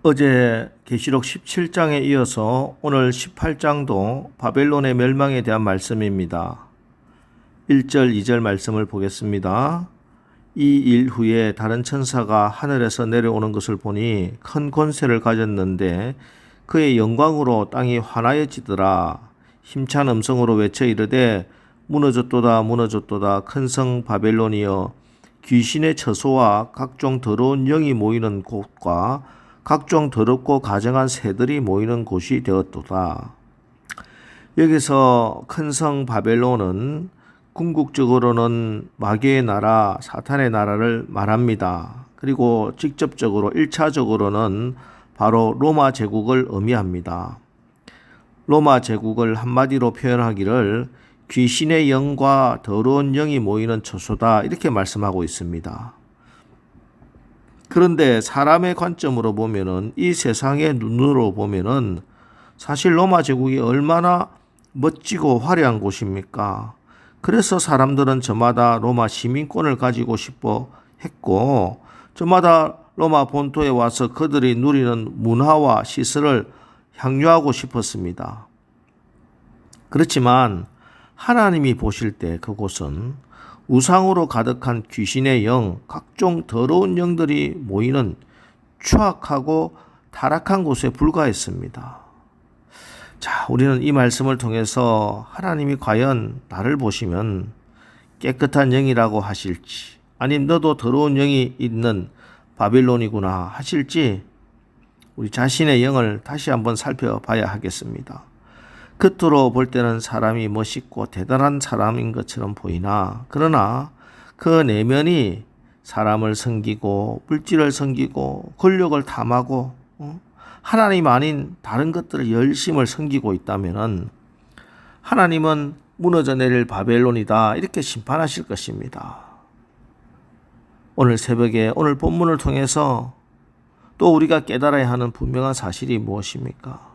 어제 계시록 17장에 이어서 오늘 18장도 바벨론의 멸망에 대한 말씀입니다. 1절, 2절 말씀을 보겠습니다. 이 일 후에 다른 천사가 하늘에서 내려오는 것을 보니 큰 권세를 가졌는데 그의 영광으로 땅이 환하여지더라. 힘찬 음성으로 외쳐 이르되 무너졌도다 무너졌도다 큰 성 바벨론이여 귀신의 처소와 각종 더러운 영이 모이는 곳과 각종 더럽고 가증한 새들이 모이는 곳이 되었도다. 여기서 큰 성 바벨론은 궁극적으로는 마귀의 나라, 사탄의 나라를 말합니다. 그리고 직접적으로 1차적으로는 바로 로마 제국을 의미합니다. 로마 제국을 한마디로 표현하기를 귀신의 영과 더러운 영이 모이는 처소다 이렇게 말씀하고 있습니다. 그런데 사람의 관점으로 보면은, 이 세상의 눈으로 보면은 사실 로마 제국이 얼마나 멋지고 화려한 곳입니까? 그래서 사람들은 저마다 로마 시민권을 가지고 싶어 했고, 저마다 로마 본토에 와서 그들이 누리는 문화와 시설을 향유하고 싶었습니다. 그렇지만 하나님이 보실 때 그곳은 우상으로 가득한 귀신의 영, 각종 더러운 영들이 모이는 추악하고 타락한 곳에 불과했습니다. 자, 우리는 이 말씀을 통해서 하나님이 과연 나를 보시면 깨끗한 영이라고 하실지, 아니면 너도 더러운 영이 있는 바빌론이구나 하실지 우리 자신의 영을 다시 한번 살펴봐야 하겠습니다. 겉으로 볼 때는 사람이 멋있고 대단한 사람인 것처럼 보이나, 그러나 그 내면이 사람을 섬기고 물질을 섬기고 권력을 탐하고 하나님 아닌 다른 것들을 열심을 섬기고 있다면 하나님은 무너져 내릴 바벨론이다 이렇게 심판하실 것입니다. 오늘 새벽에 오늘 본문을 통해서 또 우리가 깨달아야 하는 분명한 사실이 무엇입니까?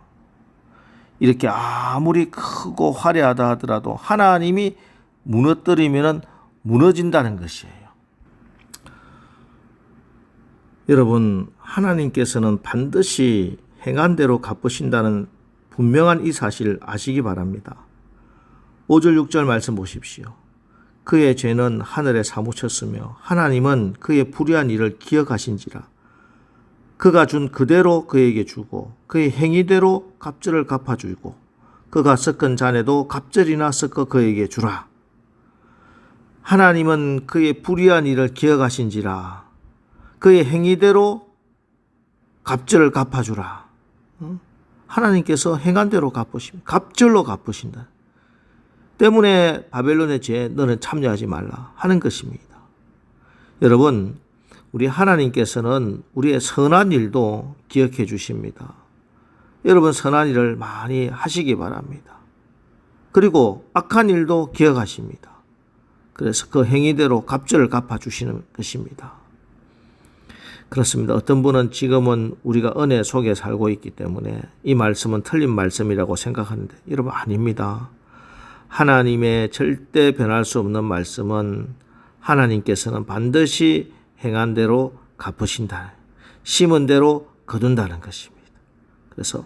이렇게 아무리 크고 화려하다 하더라도 하나님이 무너뜨리면 무너진다는 것이에요. 여러분, 하나님께서는 반드시 행한 대로 갚으신다는 분명한 이 사실을 아시기 바랍니다. 5절 6절 말씀 보십시오. 그의 죄는 하늘에 사무쳤으며 하나님은 그의 불의한 일을 기억하신지라. 그가 준 그대로 그에게 주고 그의 행위대로 갑절을 갚아주고 그가 섞은 잔에도 갑절이나 섞어 그에게 주라. 하나님은 그의 불의한 일을 기억하신지라. 그의 행위대로 갑절을 갚아주라. 하나님께서 행한 대로 갚으십니다. 갑절로 갚으신다. 때문에 바벨론의 죄에 너는 참여하지 말라 하는 것입니다. 여러분, 우리 하나님께서는 우리의 선한 일도 기억해 주십니다. 여러분, 선한 일을 많이 하시기 바랍니다. 그리고 악한 일도 기억하십니다. 그래서 그 행위대로 갑절을 갚아주시는 것입니다. 그렇습니다. 어떤 분은 지금은 우리가 은혜 속에 살고 있기 때문에 이 말씀은 틀린 말씀이라고 생각하는데, 여러분, 아닙니다. 하나님의 절대 변할 수 없는 말씀은 하나님께서는 반드시 행한 대로 갚으신다. 심은 대로 거둔다는 것입니다. 그래서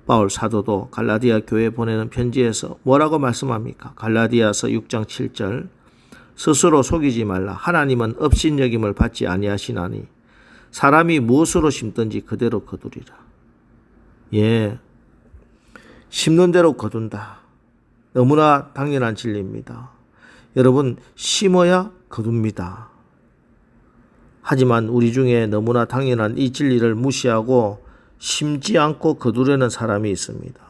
바울 사도도 갈라디아 교회에 보내는 편지에서 뭐라고 말씀합니까? 갈라디아서 6장 7절 스스로 속이지 말라. 하나님은 업신여김을 받지 아니하시나니 사람이 무엇으로 심든지 그대로 거두리라. 예, 심는 대로 거둔다. 너무나 당연한 진리입니다. 여러분, 심어야 거둡니다. 하지만 우리 중에 너무나 당연한 이 진리를 무시하고 심지 않고 거두려는 사람이 있습니다.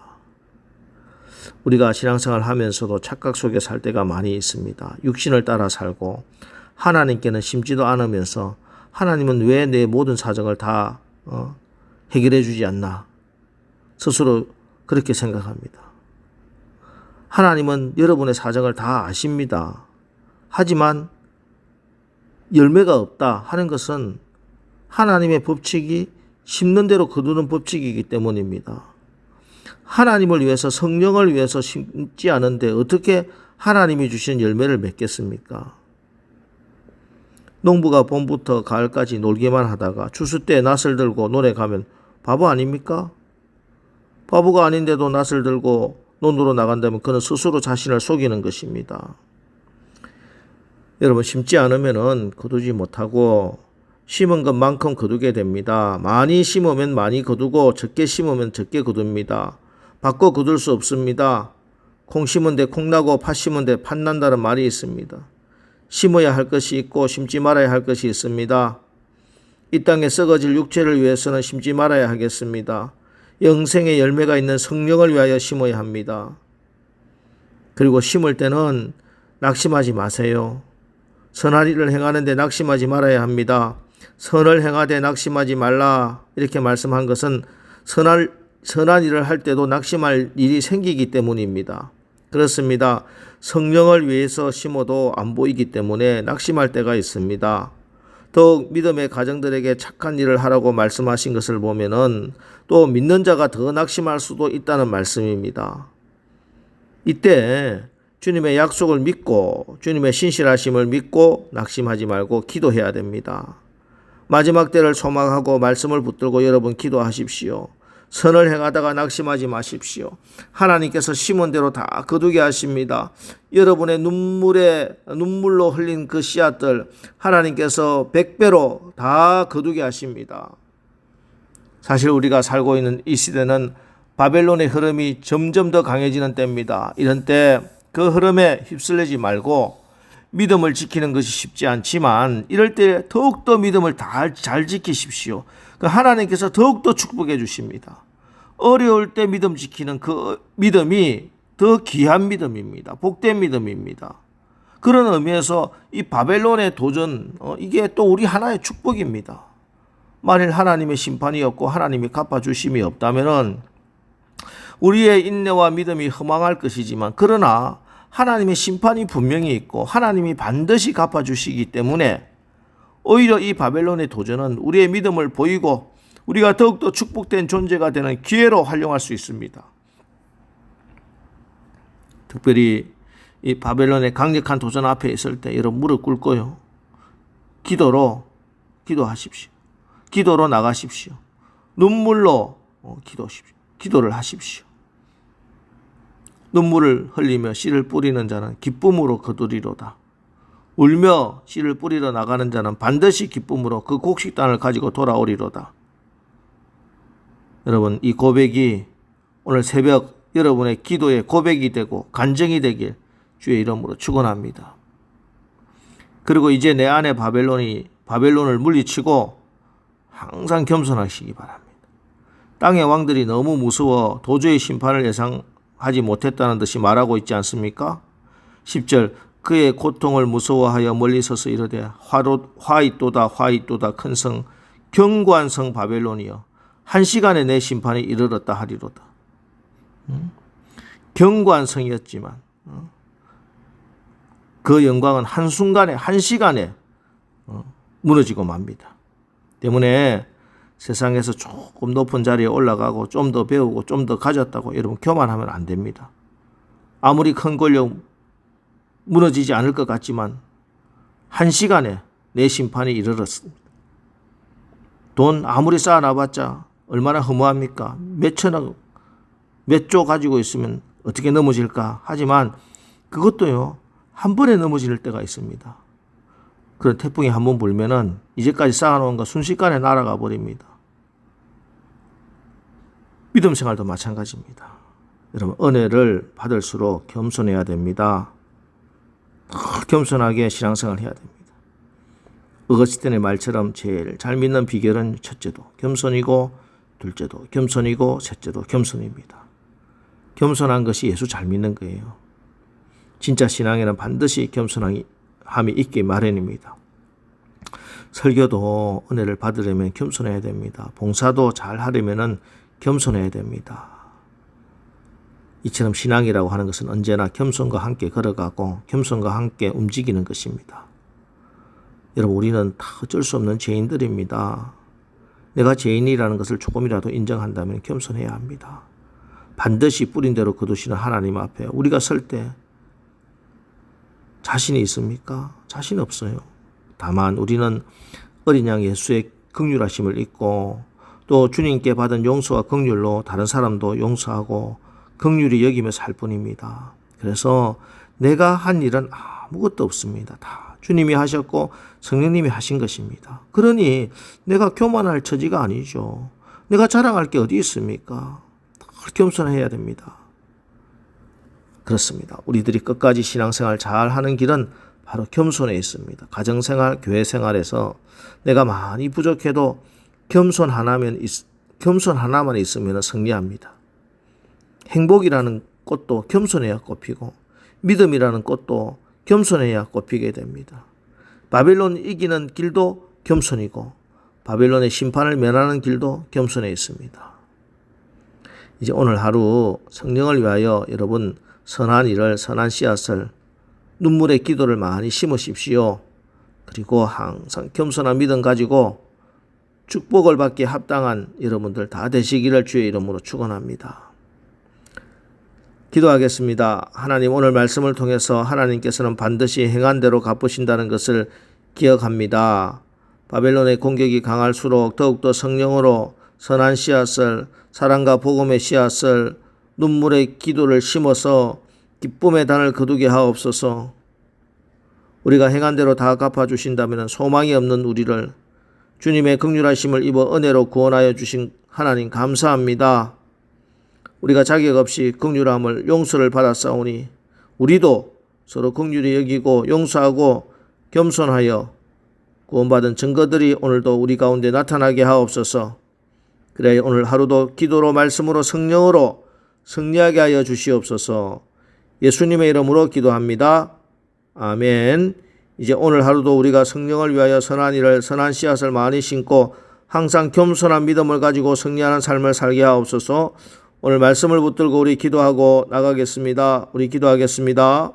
우리가 신앙생활 하면서도 착각 속에 살 때가 많이 있습니다. 육신을 따라 살고 하나님께는 심지도 않으면서 하나님은 왜 내 모든 사정을 다 해결해 주지 않나 스스로 그렇게 생각합니다. 하나님은 여러분의 사정을 다 아십니다. 하지만 열매가 없다 하는 것은 하나님의 법칙이 심는 대로 거두는 법칙이기 때문입니다. 하나님을 위해서, 성령을 위해서 심지 않은데 어떻게 하나님이 주신 열매를 맺겠습니까? 농부가 봄부터 가을까지 놀기만 하다가 추수 때 낫을 들고 논에 가면 바보 아닙니까? 바보가 아닌데도 낯을 들고 논으로 나간다면 그는 스스로 자신을 속이는 것입니다. 여러분, 심지 않으면 거두지 못하고 심은 것만큼 거두게 됩니다. 많이 심으면 많이 거두고 적게 심으면 적게 거둡니다. 바꿔 거둘 수 없습니다. 콩 심은 데 콩 나고 팥 심은 데 팥 난다는 말이 있습니다. 심어야 할 것이 있고 심지 말아야 할 것이 있습니다. 이 땅에 썩어질 육체를 위해서는 심지 말아야 하겠습니다. 영생의 열매가 있는 성령을 위하여 심어야 합니다. 그리고 심을 때는 낙심하지 마세요. 선한 일을 행하는데 낙심하지 말아야 합니다. 선을 행하되 낙심하지 말라 이렇게 말씀한 것은 선한 일을 할 때도 낙심할 일이 생기기 때문입니다. 그렇습니다. 성령을 위해서 심어도 안 보이기 때문에 낙심할 때가 있습니다. 더욱 믿음의 가정들에게 착한 일을 하라고 말씀하신 것을 보면은 또 믿는 자가 더 낙심할 수도 있다는 말씀입니다. 이때 주님의 약속을 믿고 주님의 신실하심을 믿고 낙심하지 말고 기도해야 됩니다. 마지막 때를 소망하고 말씀을 붙들고 여러분 기도하십시오. 선을 행하다가 낙심하지 마십시오. 하나님께서 심은 대로 다 거두게 하십니다. 여러분의 눈물로 흘린 그 씨앗들 하나님께서 100배로 다 거두게 하십니다. 사실 우리가 살고 있는 이 시대는 바벨론의 흐름이 점점 더 강해지는 때입니다. 이런 때 그 흐름에 휩쓸리지 말고 믿음을 지키는 것이 쉽지 않지만 이럴 때 더욱더 믿음을 잘 지키십시오. 하나님께서 더욱더 축복해 주십니다. 어려울 때 믿음 지키는 그 믿음이 더 귀한 믿음입니다. 복된 믿음입니다. 그런 의미에서 이 바벨론의 도전 이게 또 우리 하나의 축복입니다. 만일 하나님의 심판이 없고 하나님이 갚아주심이 없다면 우리의 인내와 믿음이 허망할 것이지만 그러나 하나님의 심판이 분명히 있고 하나님이 반드시 갚아주시기 때문에 오히려 이 바벨론의 도전은 우리의 믿음을 보이고 우리가 더욱더 축복된 존재가 되는 기회로 활용할 수 있습니다. 특별히 이 바벨론의 강력한 도전 앞에 있을 때 여러분 무릎 꿇고요. 기도로 기도하십시오. 기도로 나가십시오. 눈물로 기도를 하십시오. 눈물을 흘리며 씨를 뿌리는 자는 기쁨으로 거두리로다. 울며 씨를 뿌리러 나가는 자는 반드시 기쁨으로 그 곡식단을 가지고 돌아오리로다. 여러분, 이 고백이 오늘 새벽 여러분의 기도의 고백이 되고 간증이 되길 주의 이름으로 축원합니다. 그리고 이제 내 안에 바벨론을 물리치고 항상 겸손하시기 바랍니다. 땅의 왕들이 너무 무서워 도저히 심판을 예상하지 못했다는 듯이 말하고 있지 않습니까? 10절 그의 고통을 무서워하여 멀리 서서 이르되 화이또다 큰 성 견고한 성 바벨론이여 한 시간에 내 심판이 이르렀다 하리로다. 견고한 성이었지만 그 영광은 한순간에 한 시간에 무너지고 맙니다. 때문에 세상에서 조금 높은 자리에 올라가고 좀 더 배우고 좀 더 가졌다고 여러분 교만하면 안 됩니다. 아무리 큰 권력 무너지지 않을 것 같지만 한 시간에 내 심판이 이르렀습니다. 돈 아무리 쌓아놔봤자 얼마나 허무합니까? 몇 천억, 몇 조 가지고 있으면 어떻게 넘어질까? 하지만 그것도요 한 번에 넘어질 때가 있습니다. 그런 태풍이 한 번 불면은 이제까지 쌓아놓은 거 순식간에 날아가 버립니다. 믿음 생활도 마찬가지입니다. 여러분 은혜를 받을수록 겸손해야 됩니다. 겸손하게 신앙생활 해야 됩니다. 어거스틴의 말처럼 제일 잘 믿는 비결은 첫째도 겸손이고 둘째도 겸손이고 셋째도 겸손입니다. 겸손한 것이 예수 잘 믿는 거예요. 진짜 신앙에는 반드시 겸손함이 있기 마련입니다. 설교도 은혜를 받으려면 겸손해야 됩니다. 봉사도 잘 하려면 겸손해야 됩니다. 이처럼 신앙이라고 하는 것은 언제나 겸손과 함께 걸어가고 겸손과 함께 움직이는 것입니다. 여러분 우리는 다 어쩔 수 없는 죄인들입니다. 내가 죄인이라는 것을 조금이라도 인정한다면 겸손해야 합니다. 반드시 뿌린 대로 거두시는 하나님 앞에 우리가 설 때 자신이 있습니까? 자신 없어요. 다만 우리는 어린 양 예수의 긍휼하심을 잊고 또 주님께 받은 용서와 긍휼로 다른 사람도 용서하고 긍휼히 여기며 살 뿐입니다. 그래서 내가 한 일은 아무것도 없습니다. 다 주님이 하셨고 성령님이 하신 것입니다. 그러니 내가 교만할 처지가 아니죠. 내가 자랑할 게 어디 있습니까? 겸손해야 됩니다. 그렇습니다. 우리들이 끝까지 신앙생활 잘 하는 길은 바로 겸손에 있습니다. 가정생활, 교회생활에서 내가 많이 부족해도 겸손 하나만 있으면 승리합니다. 행복이라는 꽃도 겸손해야 꽃피고 믿음이라는 꽃도 겸손해야 꽃피게 됩니다. 바벨론 이기는 길도 겸손이고 바벨론의 심판을 면하는 길도 겸손에 있습니다. 이제 오늘 하루 성령을 위하여 여러분 선한 일을, 선한 씨앗을, 눈물의 기도를 많이 심으십시오. 그리고 항상 겸손한 믿음 가지고 축복을 받기에 합당한 여러분들 다 되시기를 주의 이름으로 축원합니다. 기도하겠습니다. 하나님, 오늘 말씀을 통해서 하나님께서는 반드시 행한 대로 갚으신다는 것을 기억합니다. 바벨론의 공격이 강할수록 더욱더 성령으로 선한 씨앗을, 사랑과 복음의 씨앗을, 눈물의 기도를 심어서 기쁨의 단을 거두게 하옵소서. 우리가 행한 대로 다 갚아주신다면 소망이 없는 우리를 주님의 긍휼하심을 입어 은혜로 구원하여 주신 하나님 감사합니다. 우리가 자격 없이 긍휼함을 용서를 받았사오니 우리도 서로 긍휼히 여기고 용서하고 겸손하여 구원받은 증거들이 오늘도 우리 가운데 나타나게 하옵소서. 그래 오늘 하루도 기도로 말씀으로 성령으로 승리하게 하여 주시옵소서. 예수님의 이름으로 기도합니다. 아멘. 이제 오늘 하루도 우리가 성령을 위하여 선한 일을, 선한 씨앗을 많이 심고 항상 겸손한 믿음을 가지고 승리하는 삶을 살게 하옵소서. 오늘 말씀을 붙들고 우리 기도하고 나가겠습니다. 우리 기도하겠습니다.